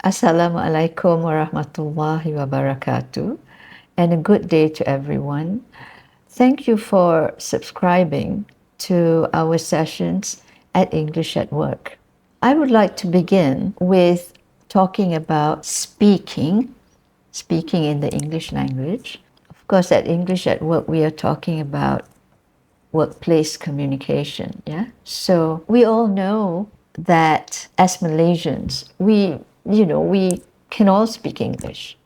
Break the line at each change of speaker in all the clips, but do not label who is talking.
Assalamualaikum warahmatullahi wabarakatuh, and a good day to everyone. Thank you for subscribing to our sessions at English at Work. I would like to begin with talking about speaking in the English language. Of course, at English at Work, we are talking about workplace communication. Yeah. So we all know that as Malaysians, we can all speak English.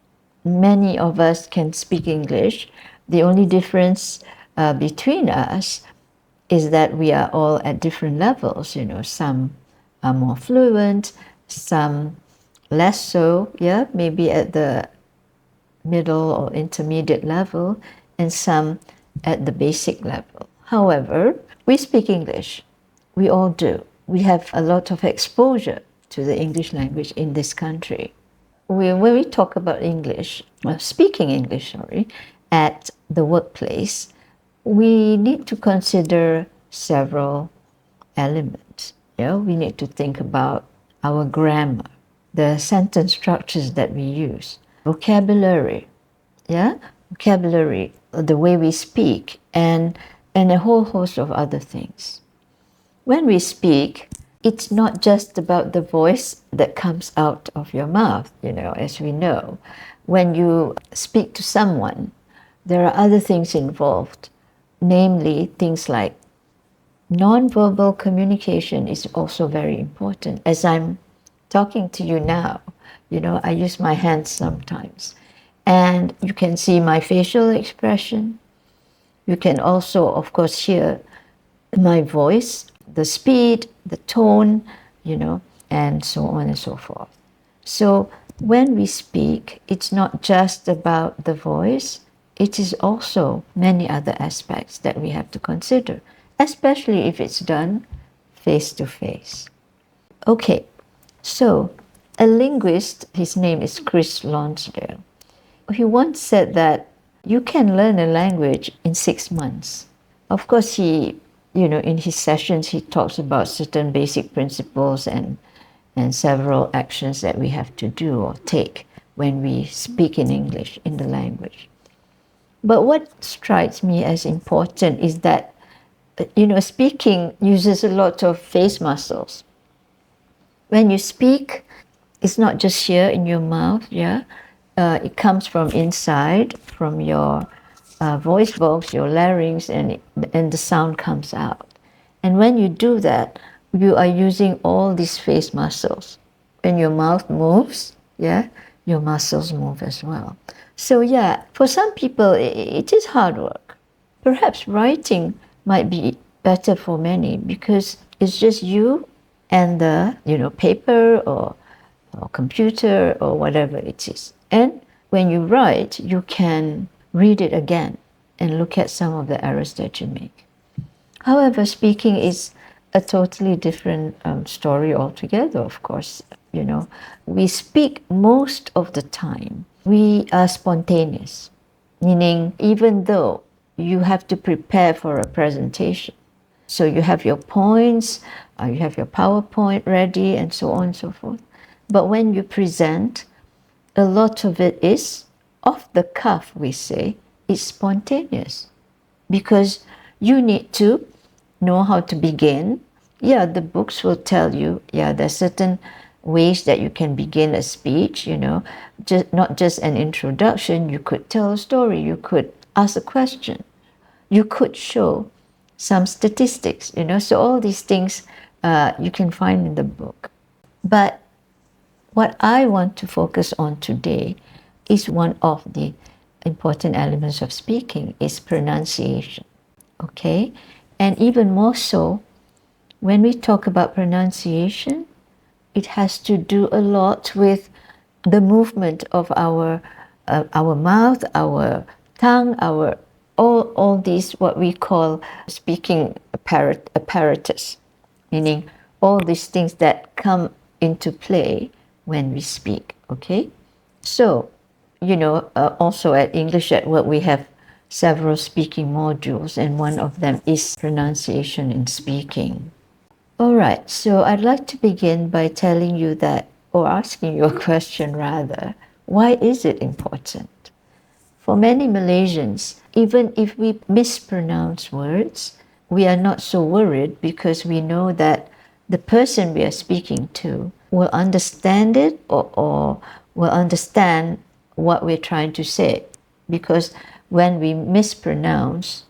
Many of us can speak English. The only difference between us is that we are all at different levels. Some are more fluent, some less so. Yeah, maybe at the middle or intermediate level, and some at the basic level. However, we speak English. We all do. We have a lot of exposure to the English language in this country. When we talk about English, speaking English, at the workplace, we need to consider several elements. We need to think about our grammar, the sentence structures that we use, vocabulary, the way we speak, and a whole host of other things. When we speak, it's not just about the voice that comes out of your mouth, as we know. When you speak to someone, there are other things involved, namely things like non-verbal communication is also very important. As I'm talking to you now, I use my hands sometimes. And you can see my facial expression. You can also, of course, hear my voice, the speed, the tone, and so on and so forth. So when we speak, it's not just about the voice, it is also many other aspects that we have to consider, especially if it's done face to face. Okay, so a linguist, his name is Chris Lonsdale, he once said that you can learn a language in 6 months. Of course, he, in his sessions, he talks about certain basic principles and several actions that we have to do or take when we speak in English, in the language. But what strikes me as important is that, speaking uses a lot of face muscles. When you speak, it's not just here in your mouth, it comes from inside, from your voice box, your larynx, and the sound comes out. And when you do that, you are using all these face muscles. When your mouth moves, your muscles move as well. So for some people, it is hard work. Perhaps writing might be better for many because it's just you and the paper or computer or whatever it is. And when you write, you can read it again and look at some of the errors that you make. However, speaking is a totally different story altogether, of course. We speak most of the time. We are spontaneous, meaning even though you have to prepare for a presentation, so you have your points, you have your PowerPoint ready, and so on and so forth. But when you present, a lot of it is off the cuff, we say. It's spontaneous because you need to know how to begin. The books will tell you, there's certain ways that you can begin a speech, not just an introduction. You could tell a story, you could ask a question, you could show some statistics, so all these things you can find in the book. But what I want to focus on today is one of the important elements of speaking is pronunciation, okay? And even more so, when we talk about pronunciation, it has to do a lot with the movement of our mouth, our tongue, all these what we call speaking apparatus, meaning all these things that come into play when we speak, okay? So, also at English at Work, we have several speaking modules, and one of them is pronunciation in speaking. All right, so I'd like to begin by telling you that or asking you a question rather, why is it important? For many Malaysians, even if we mispronounce words, we are not so worried because we know that the person we are speaking to will understand it or will understand what we're trying to say. Because when we mispronounce,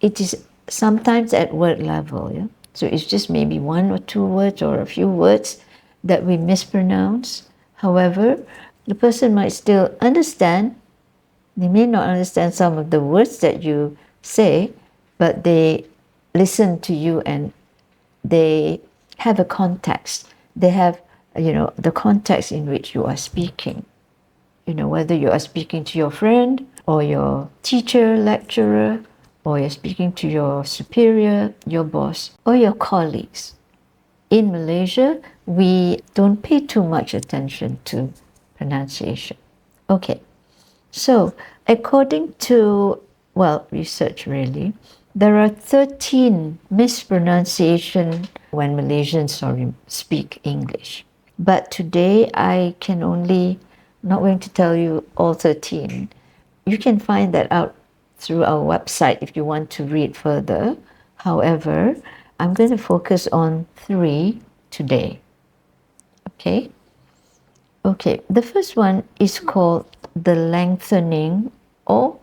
it is sometimes at word level. Yeah? So it's just maybe one or two words or a few words that we mispronounce. However, the person might still understand. They may not understand some of the words that you say, but they listen to you and they have a context. They have, the context in which you are speaking. Whether you are speaking to your friend or your teacher, lecturer, or you're speaking to your superior, your boss, or your colleagues. In Malaysia, we don't pay too much attention to pronunciation. Okay, so according to, research really, there are 13 mispronunciation when Malaysians speak English. But today I can not going to tell you all 13. You can find that out through our website if you want to read further. However, I'm going to focus on 3 today. Okay? Okay, the first one is called the lengthening or,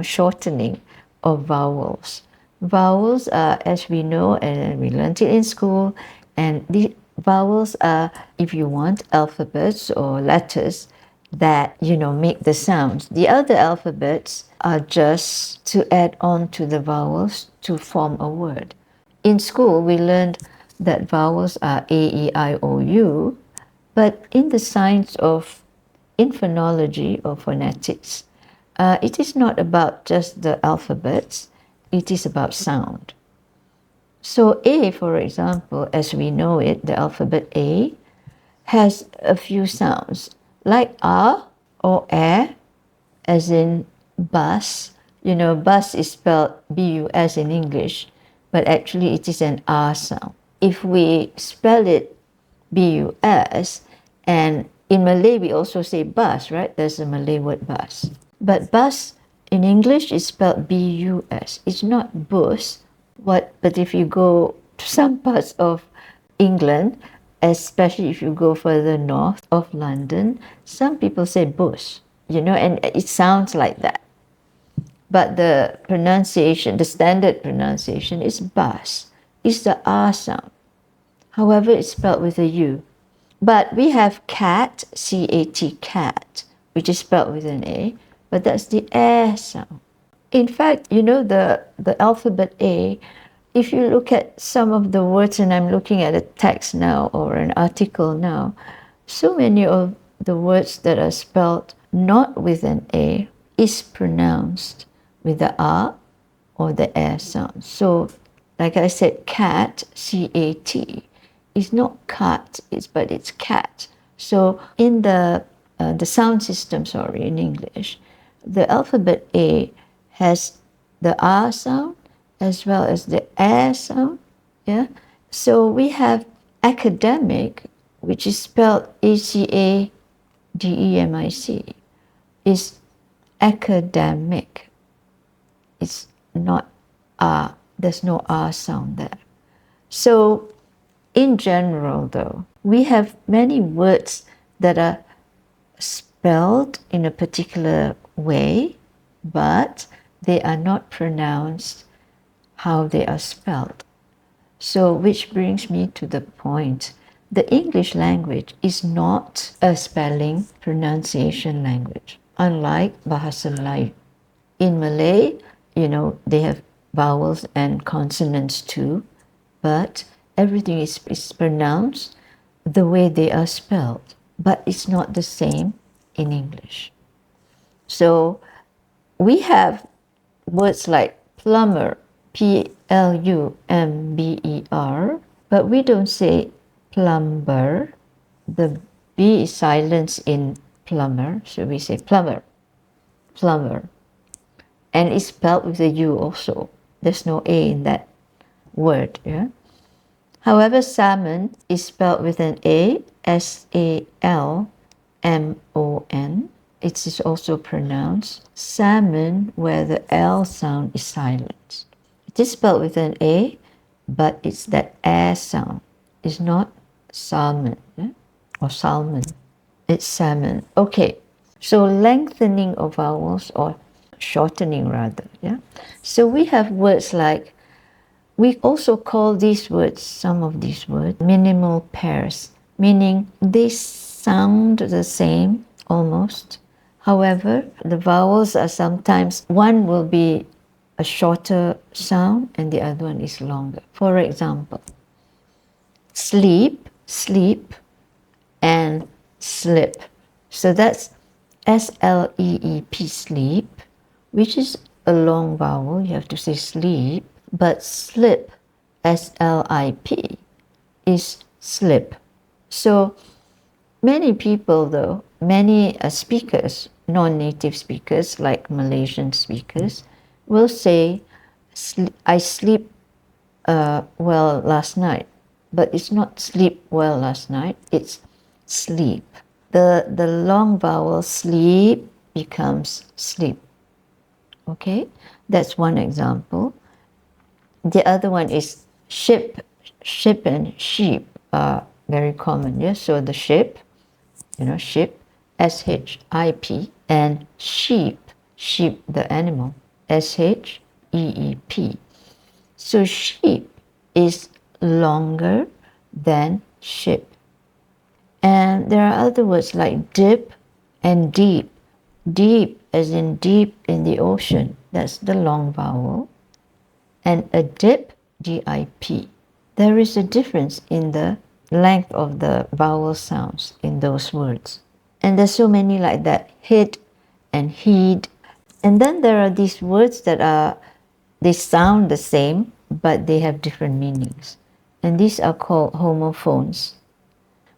shortening of vowels. Vowels are, as we know, and we learned it in school, and the vowels are, if you want, alphabets or letters that, make the sounds. The other alphabets are just to add on to the vowels to form a word. In school, we learned that vowels are A, E, I, O, U, but in the science of phonology or phonetics, it is not about just the alphabets, it is about sound. So A, for example, as we know it, the alphabet A, has a few sounds, like A or E, as in bus. Bus is spelled B-U-S in English, but actually it is an A sound. If we spell it B-U-S, and in Malay we also say bus, right? There's a Malay word bus. But bus in English is spelled B-U-S. It's not bus. But if you go to some parts of England, especially if you go further north of London, some people say bus, and it sounds like that. But the pronunciation, the standard pronunciation is bus. It's the R sound. However, it's spelled with a U. But we have cat, C-A-T, cat, which is spelled with an A, but that's the air sound. In fact, the alphabet A, if you look at some of the words, and I'm looking at a text now or an article now, so many of the words that are spelled not with an A is pronounced with the R or the air sound. So, like I said, cat, C-A-T, is not cat, but it's cat. So in the sound system, in English, the alphabet A has the R sound as well as the air sound. Yeah. So we have academic, which is spelled A-C-A-D-E-M-I-C, is academic. It's not R. There's no R sound there. So in general, though, we have many words that are spelled in a particular way, but they are not pronounced how they are spelled. So, which brings me to the point. The English language is not a spelling pronunciation language, unlike Bahasa Melayu. In Malay, they have vowels and consonants too, but everything is pronounced the way they are spelled, but it's not the same in English. So we have words like plumber, P-L-U-M-B-E-R, but we don't say plumber. The B is silenced in plumber, so we say plumber, plumber. And it's spelled with a U also. There's no A in that word. Yeah. However, salmon is spelled with an A, S-A-L-M-O-N. It is also pronounced salmon where the L sound is silent. It is spelled with an A, but it's that A sound. It's not salmon, or salmon. It's salmon. Okay, so lengthening of vowels, or shortening rather. Yeah. So we have words like, we also call these words, some of these words, minimal pairs, meaning they sound the same almost. However, the vowels are sometimes, one will be a shorter sound and the other one is longer. For example, sleep, sleep, and slip. So that's S-L-E-E-P, sleep, which is a long vowel. You have to say sleep. But slip, S-L-I-P, is slip. So many people, though, many speakers, non-native speakers like Malaysian speakers, will say, I sleep well last night. But it's not sleep well last night, it's sleep. The long vowel sleep becomes sleep. Okay, that's one example. The other one is ship. Ship and sheep are very common. Yes, so the ship, ship, S-H-I-P, and sheep, sheep the animal, S-H-E-E-P. So sheep is longer than ship. And there are other words like dip and deep. Deep as in deep in the ocean, that's the long vowel. And a dip, D-I-P. There is a difference in the length of the vowel sounds in those words. And there's so many like that, hid and heed. And then there are these words that they sound the same, but they have different meanings. And these are called homophones.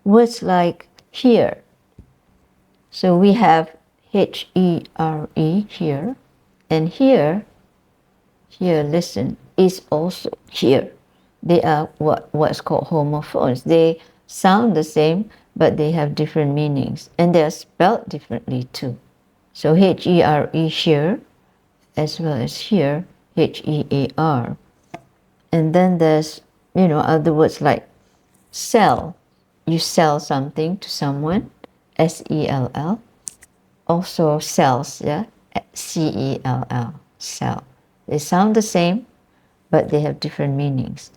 Words like here. So we have H-E-R-E, here. And here, listen, is also here. They are what's called homophones. They sound the same, but they have different meanings. And they are spelled differently too. So H-E-R-E, here, as well as here, H-E-A-R. And then there's, other words like sell. You sell something to someone, S-E-L-L. Also sells, yeah, C-E-L-L, sell. They sound the same, but they have different meanings.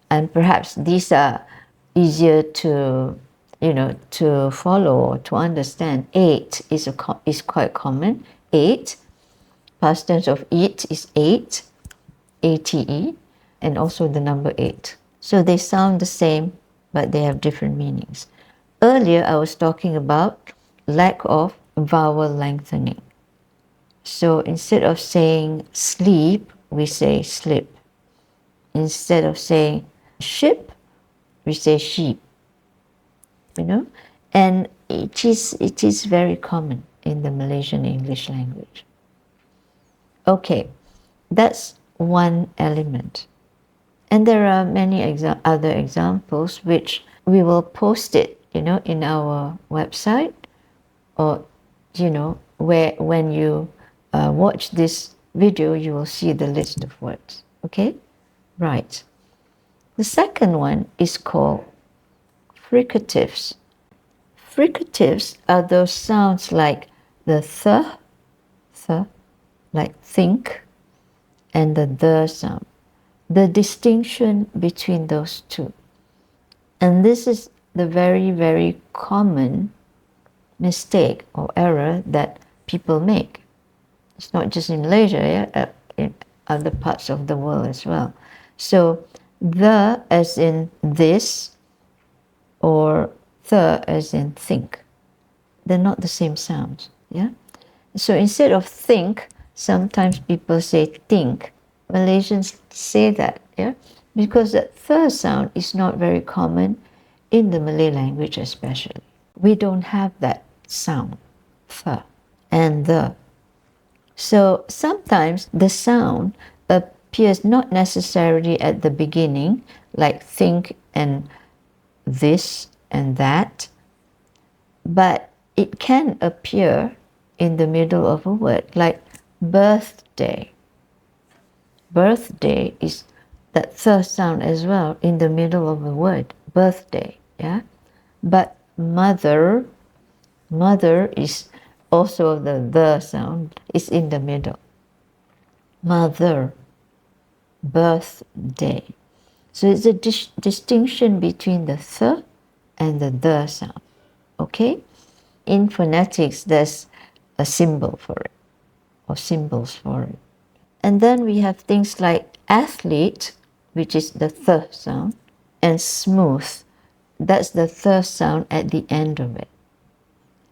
And perhaps these are easier to, to follow or to understand. Ate is quite common. Ate, past tense of eat is ate, A-T-E, and also the number 8. So they sound the same, but they have different meanings. Earlier, I was talking about lack of vowel lengthening. So instead of saying sleep, we say slip. Instead of saying ship, we say sheep. And it is very common in the Malaysian English language. Okay, that's one element. And there are many other examples which we will post it, in our website, or, where when you watch this video, you will see the list of words. Okay? Right. The second one is called fricatives. Fricatives are those sounds like the th, like think, and the sound. The distinction between those two. And this is the very, very common mistake or error that people make. It's not just in Malaysia, yeah? In other parts of the world as well. So the as in this, or the as in think. They're not the same sounds. Yeah. So instead of think, sometimes people say think. Malaysians say that, yeah, because the th sound is not very common in the Malay language, especially. We don't have that sound, th and the. So sometimes the sound appears not necessarily at the beginning, like think and this and that, but it can appear in the middle of a word, like birthday. Birthday is that third sound as well in the middle of a word, birthday, yeah? But mother is also the sound is in the middle. Mother, birthday. So it's a distinction between the th and the sound, okay? In phonetics, there's a symbol for it, or symbols for it. And then we have things like athlete, which is the th sound, and smooth, that's the th sound at the end of it.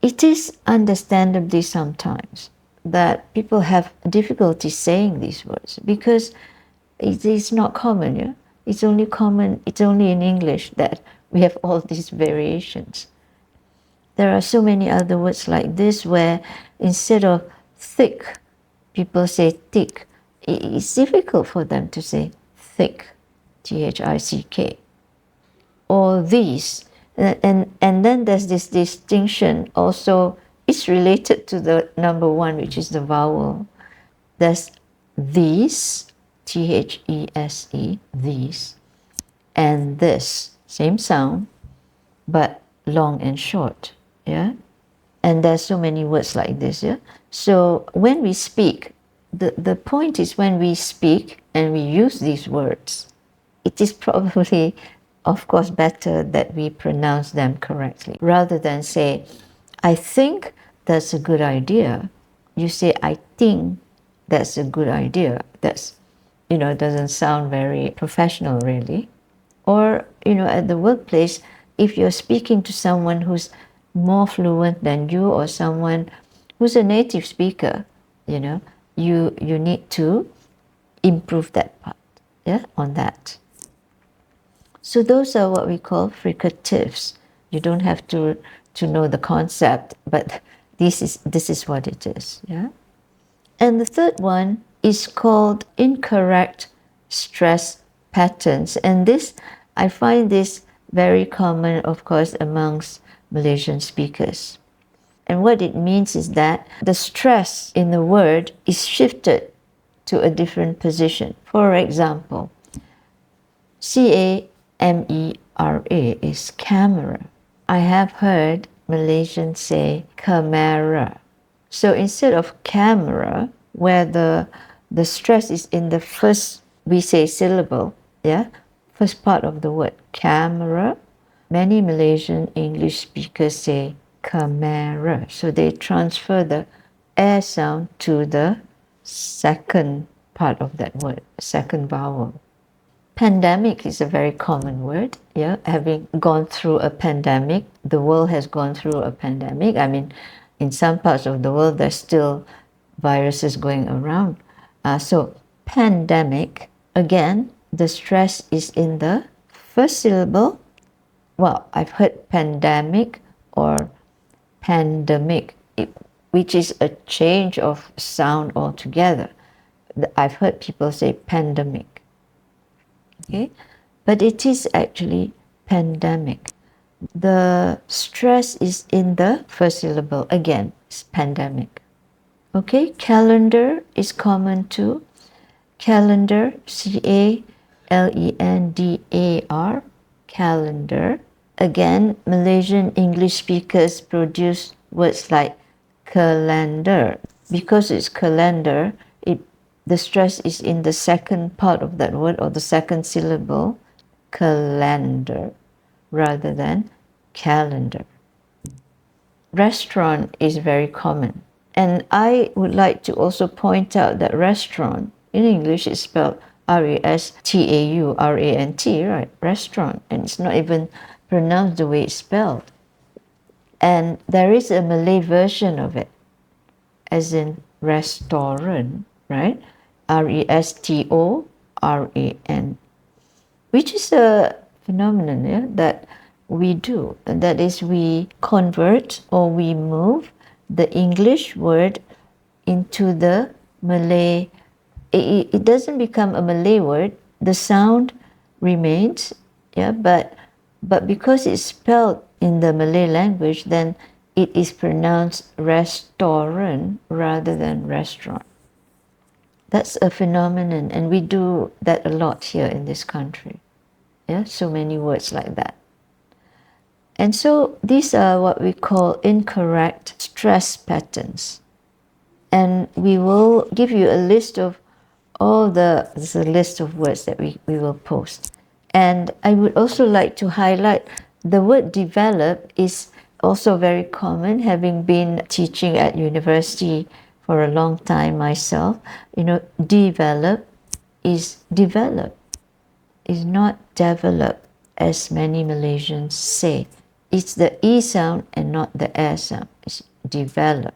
It is understandably sometimes that people have difficulty saying these words because it is not common, yeah? It's only in English that we have all these variations. There are so many other words like this where instead of thick, people say thick. It's difficult for them to say thick, Thick. Or these. And then there's this distinction also, it's related to the number one, which is the vowel. There's these, these, these, and this, same sound, but long and short, yeah? And there's so many words like this, yeah? So when we speak, the point is when we speak and we use these words, it is probably, of course, better that we pronounce them correctly. Rather than say, I think that's a good idea. You say, I think that's a good idea. That's, doesn't sound very professional, really. Or, at the workplace, if you're speaking to someone who's more fluent than you or someone who's a native speaker, you need to improve that part, yeah, on that. So those are what we call fricatives. You don't have to know the concept, but this is what it is, yeah? And the third one is called incorrect stress patterns. And this, I find this very common, of course, amongst Malaysian speakers. And what it means is that the stress in the word is shifted to a different position. For example, camera is camera. I have heard Malaysians say camera. So instead of camera, where the stress is in the first, we say syllable, yeah, first part of the word, camera, many Malaysian English speakers say camera. So they transfer the air sound to the second part of that word, second vowel. Pandemic is a very common word, yeah. Having gone through a pandemic, the world has gone through a pandemic. I mean, in some parts of the world, there's still viruses going around. So pandemic, again, the stress is in the first syllable. Well, I've heard pandemic or pandemic, which is a change of sound altogether. I've heard people say pandemic. Okay, but it is actually pandemic. The stress is in the first syllable. Again, it's pandemic. Okay, calendar is common too. Calendar, calendar, calendar. Again, Malaysian English speakers produce words like calendar. Because it's calendar, the stress is in the second part of that word or the second syllable, calendar, rather than calendar. Restaurant is very common. And I would like to also point out that restaurant in English is spelled Restaurant, right? Restaurant. And it's not even pronounced the way it's spelled. And there is a Malay version of it, as in restaurant, right? Restoran, which is a phenomenon, yeah, that we do. And that is, we convert or we move the English word into the Malay. It doesn't become a Malay word. The sound remains, Yeah, but because it's spelled in the Malay language, then it is pronounced restaurant rather than restaurant. That's a phenomenon, and we do that a lot here in this country. Yeah, so many words like that. And so these are what we call incorrect stress patterns. And we will give you a list of all there's a list of words that we will post. And I would also like to highlight the word develop is also very common, having been teaching at university for a long time myself. Develop, is not develop, as many Malaysians say. It's the E sound and not the S sound. It's develop.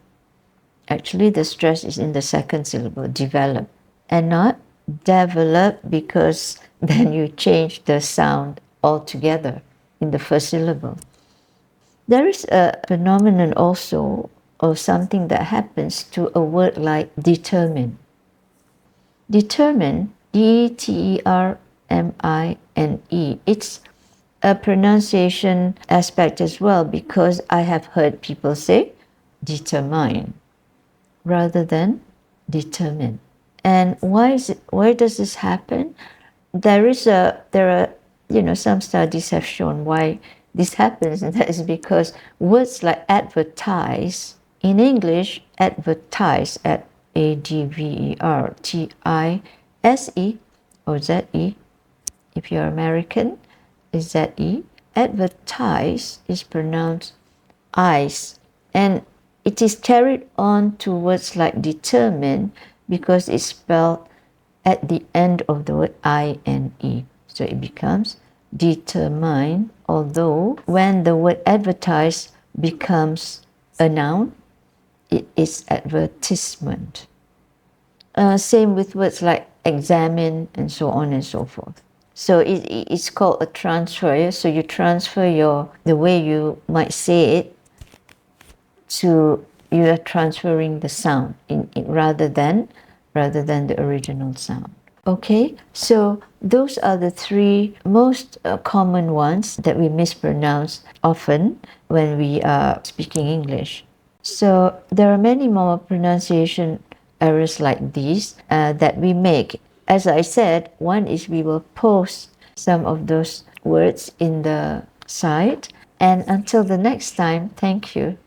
Actually, the stress is in the second syllable, develop, and not develop, because then you change the sound altogether in the first syllable. There is a phenomenon also of something that happens to a word like determine. Determine, D-E-T-E-R-M-I-N-E. It's a pronunciation aspect as well, because I have heard people say determine rather than determine. And why does this happen? There are some studies have shown why this happens, and that is because words like advertise, in English, advertise, ADVERTISE or ZE, if you're American, is ZE. Advertise is pronounced eyes, and it is carried on to words like determine because it's spelled at the end of the word INE. So it becomes determine, although when the word advertise becomes a noun, it is advertisement. Same with words like examine and so on and so forth. So it's called a transfer. So you transfer the way you might say it to, you are transferring the sound in rather than the original sound. Okay, so those are the three most common ones that we mispronounce often when we are speaking English. So there are many more pronunciation errors like these that we make. As I said, one is we will post some of those words in the site. And until the next time, thank you.